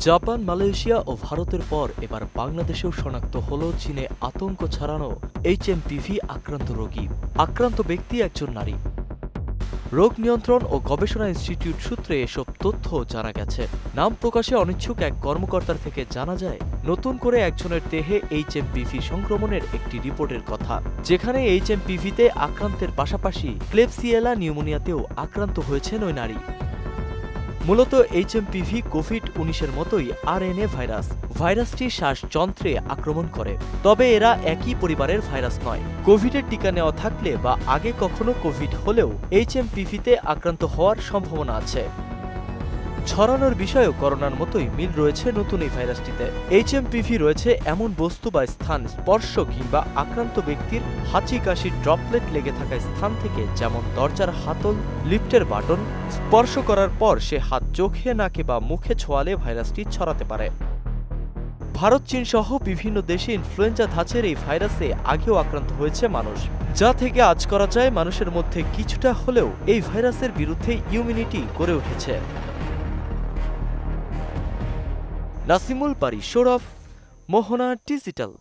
Japan, Malaysia ও ভারতের পর এবার বাংলাদেশেও শনাক্ত হল চীনে আতঙ্ক ছড়ানো এইচএমপিভি আক্রান্ত রোগী। আক্রান্ত ব্যক্তি একজন নারী। রোগ নিয়ন্ত্রণ ও গবেষণা ইনস্টিটিউট সূত্রে এসব তথ্য জানা গেছে। নাম প্রকাশে অনিচ্ছুক এক কর্মকর্তার থেকে জানা যায়, নতুন করে একজনের দেহে এইচএমপিভি সংক্রমণের একটি রিপোর্টের কথা, যেখানে এইচএমপিভিতে আক্রান্তের পাশাপাশি ক্লেবসিয়েলা নিউমোনিয়াতেও আক্রান্ত হয়েছেন ওই নারী। মূলত এইচএমপিভি কোভিড-19-এর মতোই আরএনএ ভাইরাস। ভাইরাসটি শ্বাসযন্ত্রে আক্রমণ করে, তবে এরা একই পরিবারের ভাইরাস নয়। কোভিডের টিকা নেওয়া থাকলে বা আগে কখনো কোভিড হলেও এইচএমপিভিতে আক্রান্ত হওয়ার সম্ভাবনা আছে। ছড়ানোর বিষয়েও করোনার মতোই মিল রয়েছে নতুন এই ভাইরাসটিতে। এইচএমপিভি রয়েছে এমন বস্তু বা স্থান, স্পর্শ কিংবা আক্রান্ত ব্যক্তির হাঁচি কাশির ড্রপলেট লেগে থাকা স্থান থেকে, যেমন দরজার হাতল, লিফটের বাটন। স্পর্শ করার পর সে হাত চোখে, নাকে বা মুখে ছোঁয়ালে ভাইরাসটি ছড়াতে পারে। ভারত, চীন সহ বিভিন্ন দেশে ইনফ্লুয়েঞ্জা ধাঁচের এই ভাইরাসে আগেও আক্রান্ত হয়েছে মানুষ, যা থেকে আজ করা যায় মানুষের মধ্যে কিছুটা হলেও এই ভাইরাসের বিরুদ্ধে ইমিউনিটি গড়ে উঠেছে। নাসিমুল বারী, সৌরভ, মোহনা ডিজিটাল।